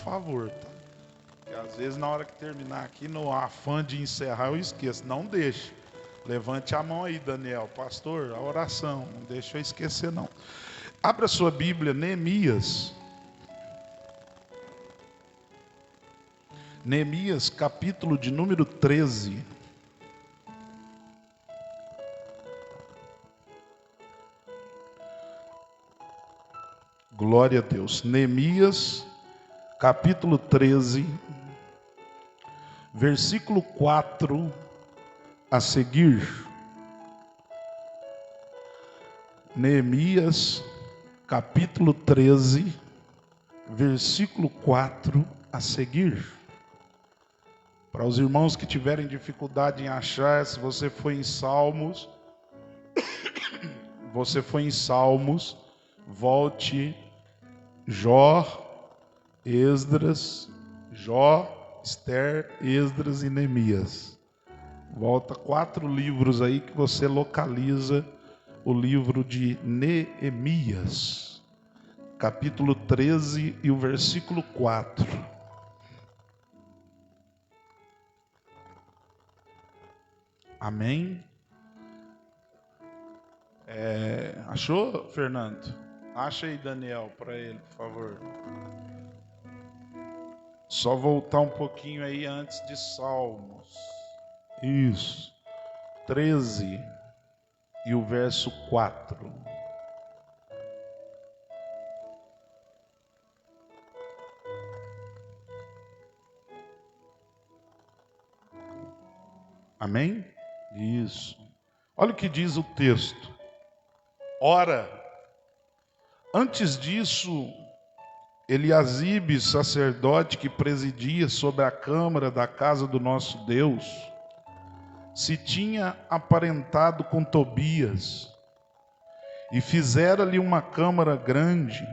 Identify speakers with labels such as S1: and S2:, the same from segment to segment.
S1: favor, tá? Porque às vezes na hora que terminar aqui, no afã de encerrar, eu esqueço. Não deixe. Levante a mão aí, Daniel. Pastor, a oração. Não deixa eu esquecer, não. Abra sua Bíblia, Neemias. Neemias, capítulo de número 13. Glória a Deus. Neemias, capítulo 13, versículo 4 a seguir. Neemias, capítulo 13, versículo 4 a seguir. Para os irmãos que tiverem dificuldade em achar, se você foi em Salmos, volte Jó, Esdras, Esther, Esdras e Neemias. Volta 4 livros aí que você localiza o livro de Neemias, capítulo 13 e o versículo 4. Amém? Achou, Fernando? Acha aí, Daniel, para ele, por favor. Só voltar um pouquinho aí antes de Salmos. Isso. 13 e o verso 4. Amém? Isso. Olha o que diz o texto. Ora, antes disso, Eliasibe, sacerdote que presidia sobre a câmara da casa do nosso Deus, se tinha aparentado com Tobias e fizera-lhe uma câmara grande,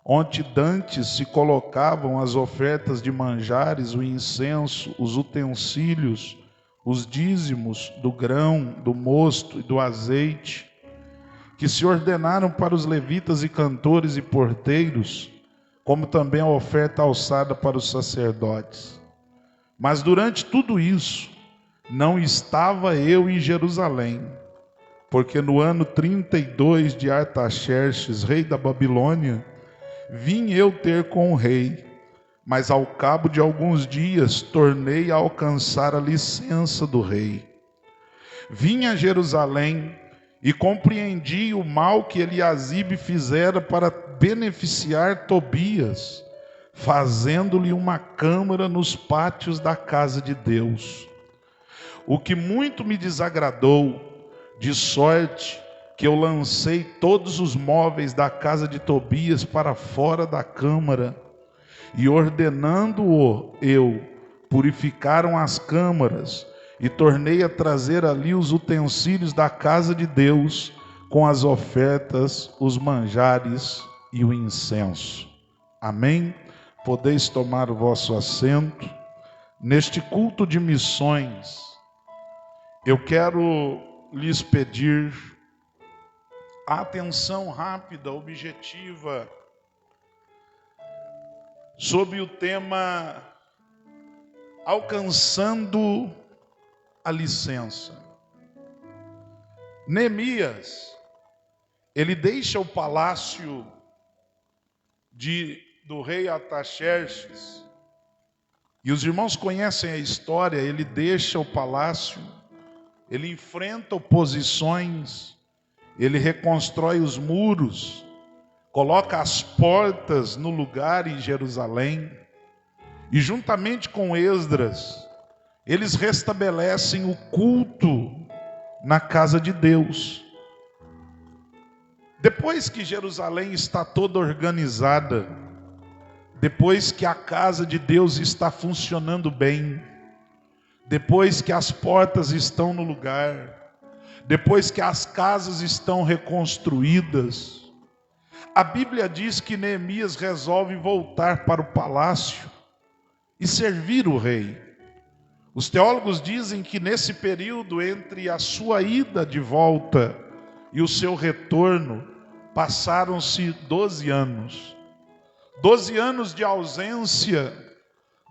S1: onde dantes se colocavam as ofertas de manjares, o incenso, os utensílios, os dízimos do grão, do mosto e do azeite, que se ordenaram para os levitas e cantores e porteiros, como também a oferta alçada para os sacerdotes. Mas durante tudo isso, não estava eu em Jerusalém, porque no ano 32 de Artaxerxes, rei da Babilônia, vim eu ter com o rei, mas ao cabo de alguns dias tornei a alcançar a licença do rei. Vim a Jerusalém e compreendi o mal que Eliasibe fizera para beneficiar Tobias, fazendo-lhe uma câmara nos pátios da casa de Deus. O que muito me desagradou, de sorte que eu lancei todos os móveis da casa de Tobias para fora da câmara, e ordenando-o eu, purificaram as câmaras, e tornei a trazer ali os utensílios da casa de Deus, com as ofertas, os manjares e o incenso. Amém? Podeis tomar o vosso assento. Neste culto de missões, eu quero lhes pedir a atenção rápida, objetiva, sobre o tema alcançando a licença. Neemias, ele deixa o palácio do rei Artaxerxes, e os irmãos conhecem a história. Ele deixa o palácio, ele enfrenta oposições, ele reconstrói os muros, coloca as portas no lugar em Jerusalém, e juntamente com Esdras, eles restabelecem o culto na casa de Deus. Depois que Jerusalém está toda organizada, depois que a casa de Deus está funcionando bem, depois que as portas estão no lugar, depois que as casas estão reconstruídas, a Bíblia diz que Neemias resolve voltar para o palácio e servir o rei. Os teólogos dizem que nesse período entre a sua ida de volta e o seu retorno, passaram-se 12 anos. 12 anos de ausência,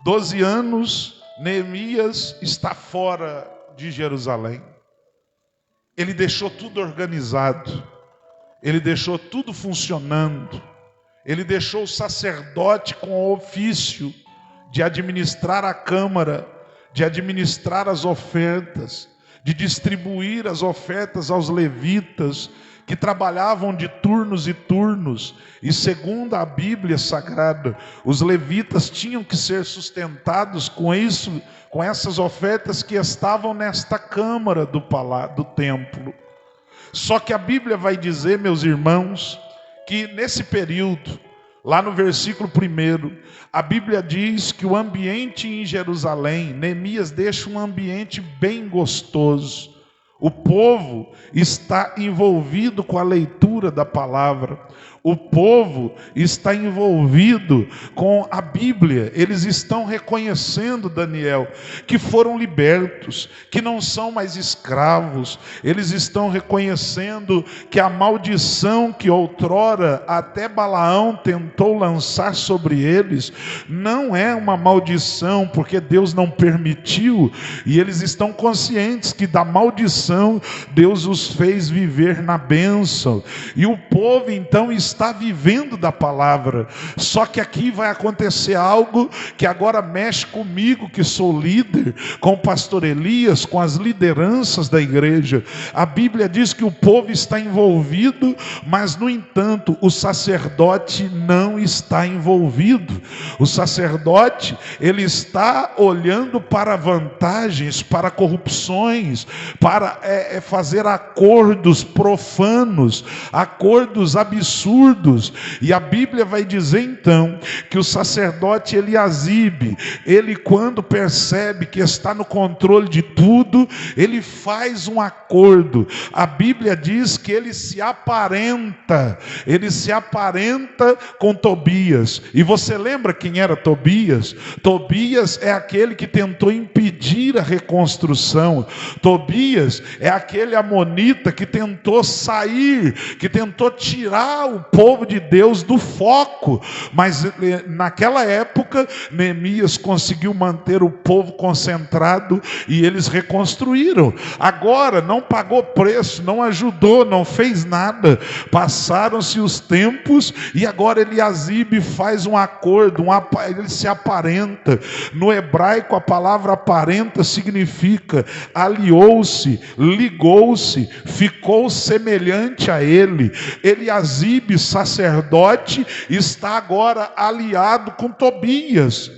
S1: 12 anos, Neemias está fora de Jerusalém. Ele deixou tudo organizado, ele deixou tudo funcionando, ele deixou o sacerdote com o ofício de administrar a câmara, de administrar as ofertas, de distribuir as ofertas aos levitas, que trabalhavam de turnos e turnos, e segundo a Bíblia Sagrada, os levitas tinham que ser sustentados com isso, com essas ofertas que estavam nesta câmara do templo. Só que a Bíblia vai dizer, meus irmãos, que nesse período, lá no versículo 1, a Bíblia diz que o ambiente em Jerusalém, Neemias deixa um ambiente bem gostoso. O povo está envolvido com a leitura da palavra. O povo está envolvido com a Bíblia. Eles estão reconhecendo, Daniel, que foram libertos, que não são mais escravos. Eles estão reconhecendo que a maldição que outrora até Balaão tentou lançar sobre eles, não é uma maldição, porque Deus não permitiu. E eles estão conscientes que da maldição Deus os fez viver na bênção. E o povo então está vivendo da palavra. Só que aqui vai acontecer algo que agora mexe comigo, que sou líder, com o pastor Elias, com as lideranças da igreja. A Bíblia diz que o povo está envolvido, mas no entanto o sacerdote não está envolvido. O sacerdote, ele está olhando para vantagens, para corrupções, para fazer acordos profanos, acordos absurdos. E a Bíblia vai dizer então que o sacerdote Eliasibe, ele quando percebe que está no controle de tudo, ele faz um acordo. A Bíblia diz que ele se aparenta com Tobias. E você lembra quem era Tobias? Tobias é aquele que tentou impedir a reconstrução. Tobias é aquele amonita que tentou sair, que tentou tirar o povo de Deus do foco. Mas naquela época Neemias conseguiu manter o povo concentrado e eles reconstruíram. Agora não pagou preço, não ajudou, não fez nada. Passaram-se os tempos e agora Eliasibe faz um acordo, ele se aparenta. No hebraico a palavra aparenta significa aliou-se, ligou-se, ficou semelhante a ele. Eliasibe, sacerdote, está agora aliado com Tobias.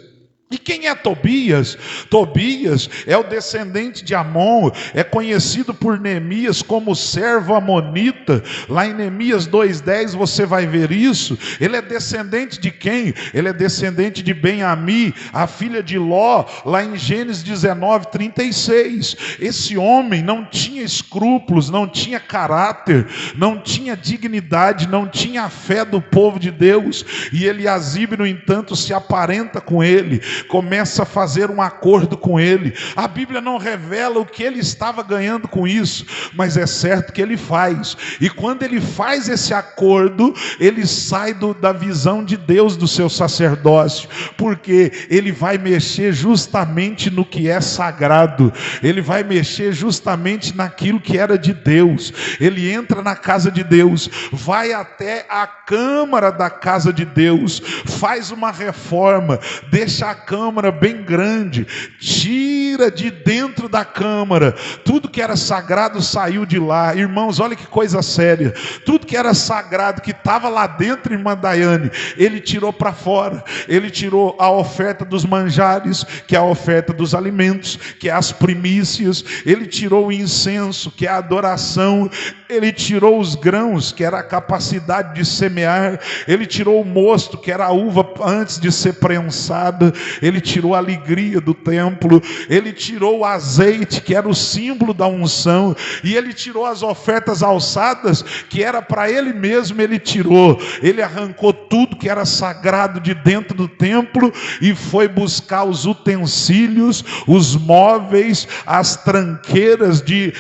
S1: E quem é Tobias? Tobias é o descendente de Amon, é conhecido por Neemias como servo amonita. Lá em Neemias 2:10 você vai ver isso. Ele é descendente de quem? Ele é descendente de Ben-Ami, a filha de Ló, lá em Gênesis 19:36. Esse homem não tinha escrúpulos, não tinha caráter, não tinha dignidade, não tinha a fé do povo de Deus. E Eliasibe, no entanto, se aparenta com ele, começa a fazer um acordo com ele. A Bíblia não revela o que ele estava ganhando com isso, mas é certo que ele faz. E quando ele faz esse acordo, ele sai da visão de Deus do seu sacerdócio, porque ele vai mexer justamente no que é sagrado, ele vai mexer justamente naquilo que era de Deus. Ele entra na casa de Deus, vai até a câmara da casa de Deus, faz uma reforma, deixa a câmara bem grande, tira de dentro da câmara tudo que era sagrado, saiu de lá. Irmãos, olha que coisa séria. Tudo que era sagrado, que estava lá dentro, irmã Daiane, ele tirou para fora. Ele tirou a oferta dos manjares, que é a oferta dos alimentos, que é as primícias. Ele tirou o incenso, que é a adoração. Ele tirou os grãos, que era a capacidade de semear. Ele tirou o mosto, que era a uva antes de ser prensada. ele tirou a alegria do templo, ele tirou o azeite, que era o símbolo da unção, e ele tirou as ofertas alçadas, que era para ele mesmo, ele tirou. Ele arrancou tudo que era sagrado de dentro do templo e foi buscar os utensílios, os móveis, as tranqueiras de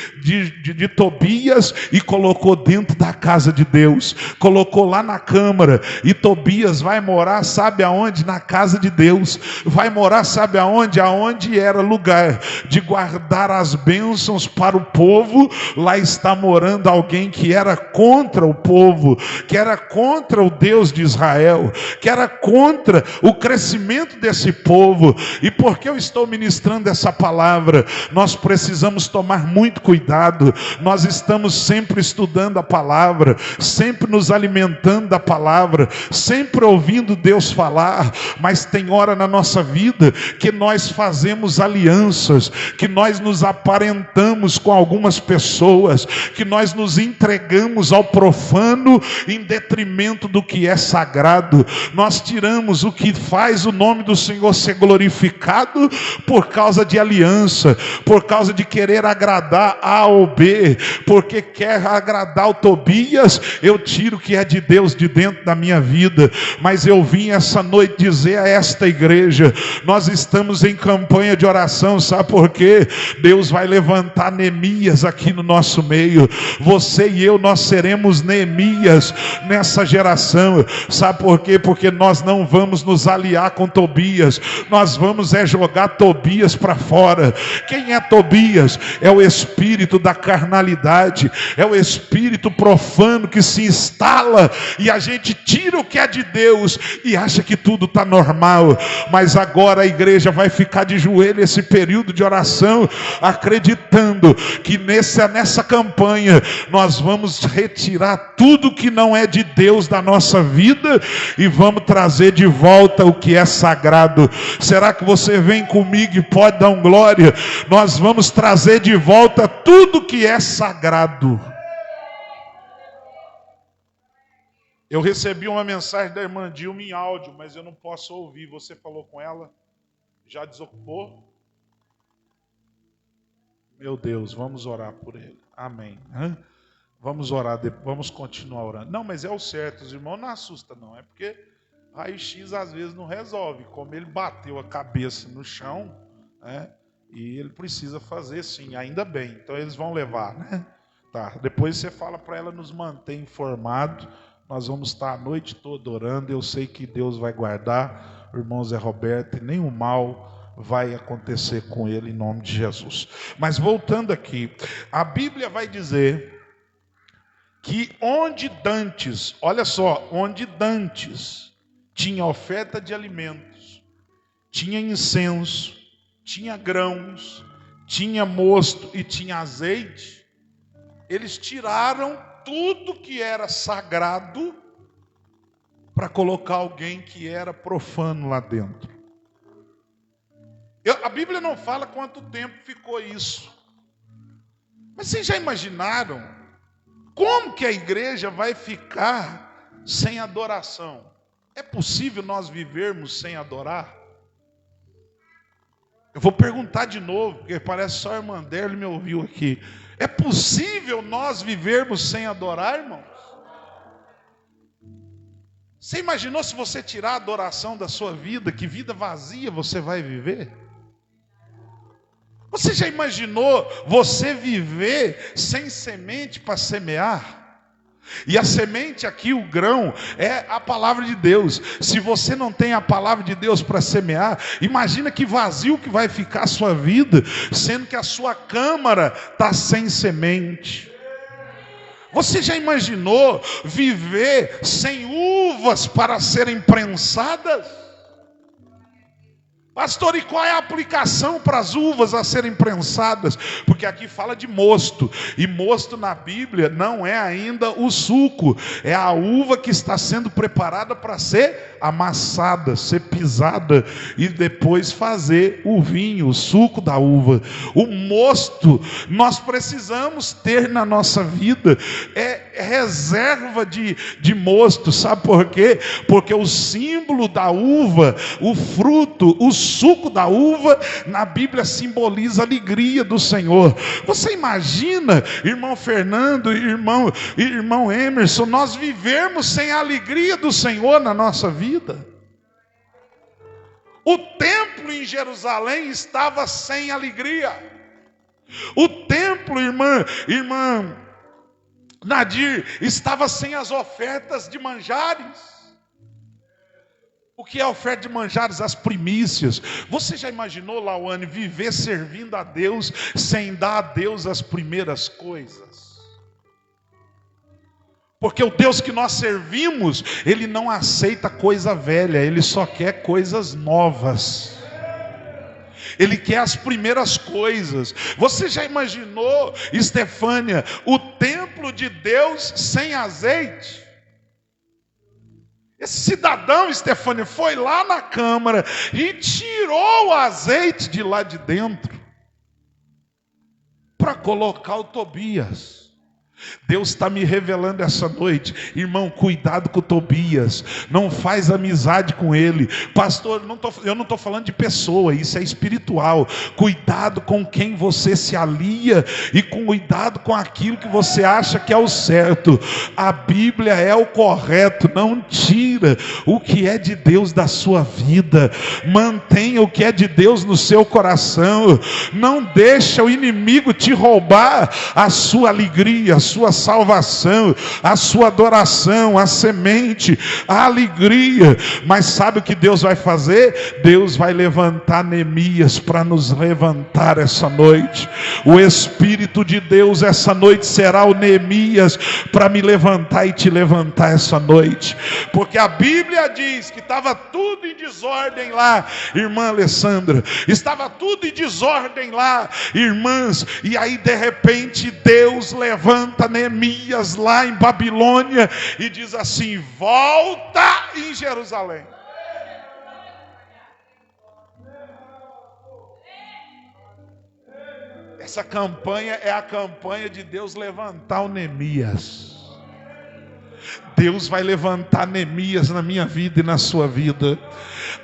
S1: Tobias e colocou dentro da casa de Deus, colocou lá na câmara. E Tobias vai morar, sabe aonde? Na casa de Deus. Vai morar, sabe aonde? Aonde era lugar de guardar as bênçãos para o povo. Lá está morando alguém que era contra o povo, que era contra o Deus de Israel, que era contra o crescimento desse povo. E por que eu estou ministrando essa palavra? Nós precisamos tomar muito cuidado. Nós estamos sempre estudando a palavra, sempre nos alimentando da palavra, sempre ouvindo Deus falar, mas tem hora na nossa vida que nós fazemos alianças, que nós nos aparentamos com algumas pessoas, que nós nos entregamos ao profano em detrimento do que é sagrado. Nós tiramos o que faz o nome do Senhor ser glorificado por causa de aliança, por causa de querer agradar A ou B, porque quer agradar o Tobias, eu tiro o que é de Deus de dentro da minha vida. Mas eu vim essa noite dizer a esta igreja, nós estamos em campanha de oração, sabe por quê? Deus vai levantar Neemias aqui no nosso meio. Você e eu, nós seremos Neemias nessa geração. Sabe por quê? Porque nós não vamos nos aliar com Tobias, nós vamos jogar Tobias para fora. Quem é Tobias? É o espírito da carnalidade, é o espírito profano que se instala e a gente tira o que é de Deus e acha que tudo está normal. Mas agora a igreja vai ficar de joelho esse período de oração, acreditando que nessa campanha nós vamos retirar tudo que não é de Deus da nossa vida e vamos trazer de volta o que é sagrado. Será que você vem comigo e pode dar um glória? Nós vamos trazer de volta tudo que é sagrado. Eu recebi uma mensagem da irmã Dilma em áudio, mas eu não posso ouvir. Você falou com ela? Já desocupou? Meu Deus, vamos orar por ele. Amém. Vamos orar, vamos continuar orando. Não, mas é o certo, os irmãos não assustam não. É porque raio-x às vezes não resolve. Como ele bateu a cabeça no chão, né? E ele precisa fazer sim, ainda bem. Então eles vão levar, né? Tá. Depois você fala para ela nos manter informado. Nós vamos estar a noite toda orando. Eu sei que Deus vai guardar o irmão Zé Roberto e nenhum mal vai acontecer com ele em nome de Jesus. Mas voltando aqui, a Bíblia vai dizer que onde dantes, olha só, onde dantes tinha oferta de alimentos, tinha incenso, tinha grãos, tinha mosto e tinha azeite, eles tiraram tudo que era sagrado para colocar alguém que era profano lá dentro. A Bíblia não fala quanto tempo ficou isso. Mas vocês já imaginaram como que a igreja vai ficar sem adoração? É possível nós vivermos sem adorar? Eu vou perguntar de novo, porque parece só a irmã Derli me ouviu aqui. É possível nós vivermos sem adorar, irmãos? Você imaginou se você tirar a adoração da sua vida, que vida vazia você vai viver? Você já imaginou você viver sem semente para semear? E a semente aqui, o grão, é a palavra de Deus. Se você não tem a palavra de Deus para semear, imagina que vazio que vai ficar a sua vida, sendo que a sua câmara está sem semente. Você já imaginou viver sem uvas para serem prensadas? Pastor, e qual é a aplicação para as uvas a serem prensadas? Porque aqui fala de mosto, e mosto na Bíblia não é ainda o suco, é a uva que está sendo preparada para ser amassada, ser pisada, e depois fazer o vinho, o suco da uva. O mosto, nós precisamos ter na nossa vida, é reserva de mosto, sabe por quê? Porque o símbolo da uva, o fruto, o suco da uva na Bíblia simboliza a alegria do Senhor. Você imagina, irmão Fernando, irmão Emerson, nós vivermos sem a alegria do Senhor na nossa vida? O templo em Jerusalém estava sem alegria. O templo, irmã Nadir, estava sem as ofertas de manjares. O que é a oferta de manjares? As primícias. Você já imaginou, Lauane, viver servindo a Deus sem dar a Deus as primeiras coisas? Porque o Deus que nós servimos, Ele não aceita coisa velha, Ele só quer coisas novas. Ele quer as primeiras coisas. Você já imaginou, Estefânia, o templo de Deus sem azeite? Esse cidadão, Estefânia, foi lá na câmara e tirou o azeite de lá de dentro para colocar o Tobias. Deus está me revelando essa noite, irmão, cuidado com o Tobias, não faz amizade com ele. Pastor, eu não estou falando de pessoa, isso é espiritual. Cuidado com quem você se alia e cuidado com aquilo que você acha que é o certo. A Bíblia é o correto, não tira o que é de Deus da sua vida, mantenha o que é de Deus no seu coração, não deixa o inimigo te roubar a sua alegria, a sua salvação, a sua adoração, a semente, a alegria. Mas sabe o que Deus vai fazer? Deus vai levantar Neemias para nos levantar essa noite. O Espírito de Deus essa noite será o Neemias para me levantar e te levantar essa noite. Porque a Bíblia diz que estava tudo em desordem lá, irmã Alessandra, estava tudo em desordem lá, irmãs, e aí de repente Deus levanta Neemias lá em Babilônia e diz assim: volta em Jerusalém. Essa campanha é a campanha de Deus levantar o Neemias. Deus vai levantar Neemias na minha vida e na sua vida.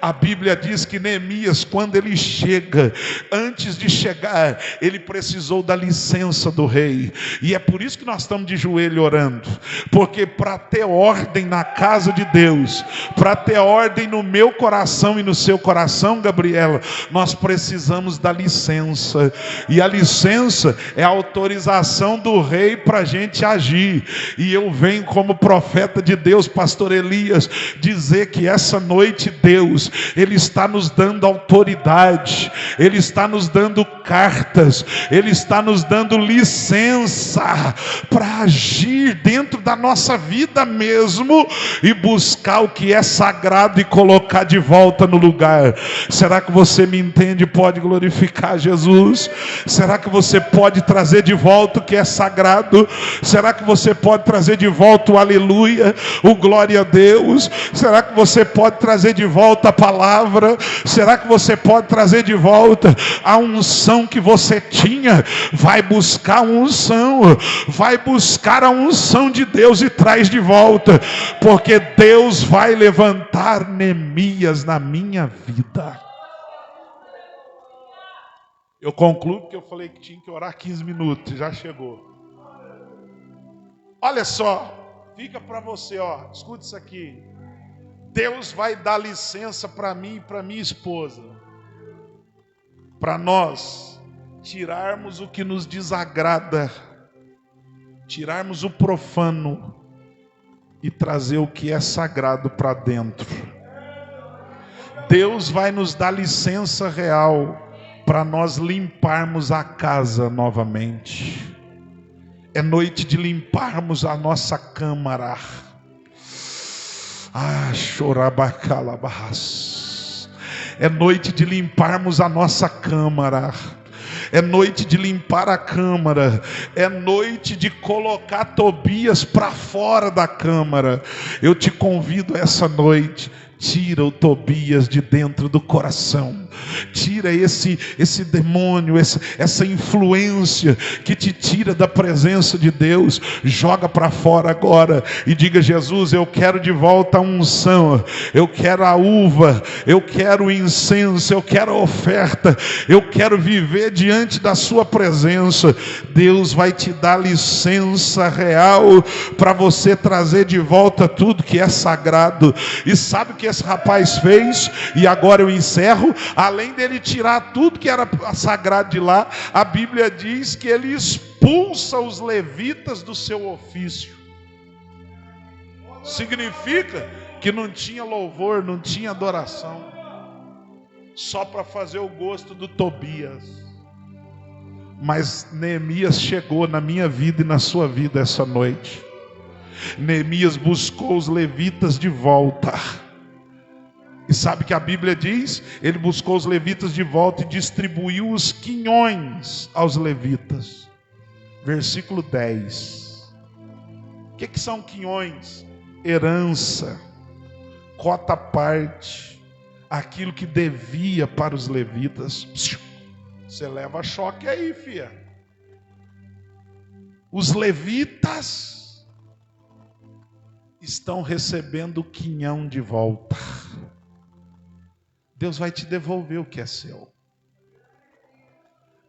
S1: A Bíblia diz que Neemias, quando ele chega, antes de chegar, ele precisou da licença do rei. E é por isso que nós estamos de joelho orando. Porque para ter ordem na casa de Deus, para ter ordem no meu coração e no seu coração, Gabriela, nós precisamos da licença. E a licença é a autorização do rei para a gente agir. E eu venho como profeta de Deus, pastor Elias, dizer que essa noite Deus, Ele está nos dando autoridade, Ele está nos dando cartas, Ele está nos dando licença para agir dentro da nossa vida mesmo e buscar o que é sagrado e colocar de volta no lugar. Será que você me entende? Pode glorificar Jesus? Será que você pode trazer de volta o que é sagrado? Será que você pode trazer de volta o aleluia, o glória a Deus? Será que você pode trazer de volta a palavra? Será que você pode trazer de volta a unção que você tinha? Vai buscar a unção, vai buscar a unção de Deus e traz de volta, porque Deus vai levantar Neemias na minha vida. Eu concluo porque eu falei que tinha que orar 15 minutos, já chegou. Olha só, fica para você, ó, escuta isso aqui. Deus vai dar licença para mim e para minha esposa, para nós tirarmos o que nos desagrada, tirarmos o profano e trazer o que é sagrado para dentro. Deus vai nos dar licença real para nós limparmos a casa novamente. É noite de limparmos a nossa câmara. Chorabacalabás. É noite de limparmos a nossa câmara. É noite de limpar a câmara. É noite de colocar Tobias para fora da câmara. Eu te convido essa noite. Tira o Tobias de dentro do coração. Tira esse demônio, essa influência que te tira da presença de Deus. Joga para fora agora e diga: Jesus, eu quero de volta a unção, eu quero a uva, eu quero o incenso, eu quero a oferta, eu quero viver diante da sua presença. Deus vai te dar licença real para você trazer de volta tudo que é sagrado. E sabe o que esse rapaz fez? E agora eu encerro. Além dele tirar tudo que era sagrado de lá, a Bíblia diz que ele expulsa os levitas do seu ofício. Significa que não tinha louvor, não tinha adoração, só para fazer o gosto do Tobias. Mas Neemias chegou na minha vida e na sua vida essa noite. Neemias buscou os levitas de volta. E sabe que a Bíblia diz? Ele buscou os levitas de volta e distribuiu os quinhões aos levitas. Versículo 10. O que são quinhões? Herança, cota à parte, aquilo que devia para os levitas. Você leva choque aí, filha. Os levitas estão recebendo o quinhão de volta. Deus vai te devolver o que é seu.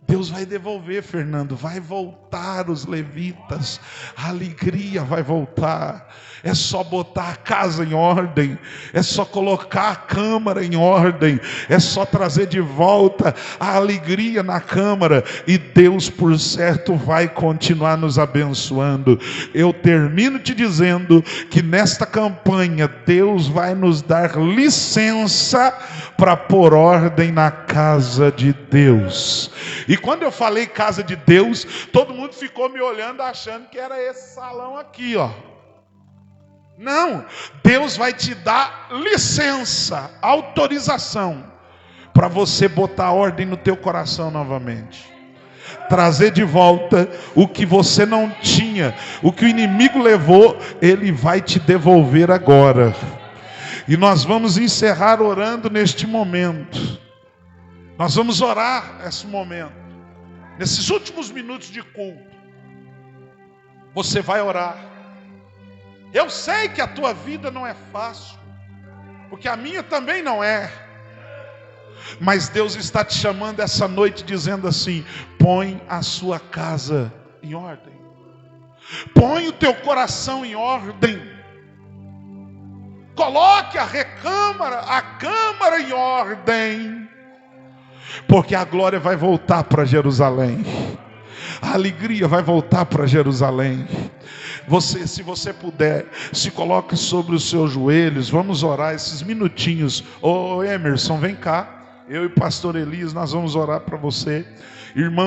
S1: Deus vai devolver, Fernando. Vai voltar os levitas. A alegria vai voltar. É só botar a casa em ordem. É só colocar a câmara em ordem. É só trazer de volta a alegria na câmara. E Deus, por certo, vai continuar nos abençoando. Eu termino te dizendo que nesta campanha Deus vai nos dar licença para pôr ordem na casa de Deus. E quando eu falei casa de Deus, todo mundo ficou me olhando achando que era esse salão aqui, ó. Não, Deus vai te dar licença, autorização, para você botar ordem no teu coração novamente. Trazer de volta o que você não tinha, o que o inimigo levou, ele vai te devolver agora. E nós vamos encerrar orando neste momento. Nós vamos orar nesse momento. Nesses últimos minutos de culto. Você vai orar. Eu sei que a tua vida não é fácil. Porque a minha também não é. Mas Deus está te chamando essa noite dizendo assim: põe a sua casa em ordem. Põe o teu coração em ordem. Coloque a recâmara, a câmara em ordem. Porque a glória vai voltar para Jerusalém. A alegria vai voltar para Jerusalém. Você, se você puder, se coloque sobre os seus joelhos. Vamos orar esses minutinhos. Ô Emerson, vem cá. Eu e o pastor Elias, nós vamos orar para você. Irmão.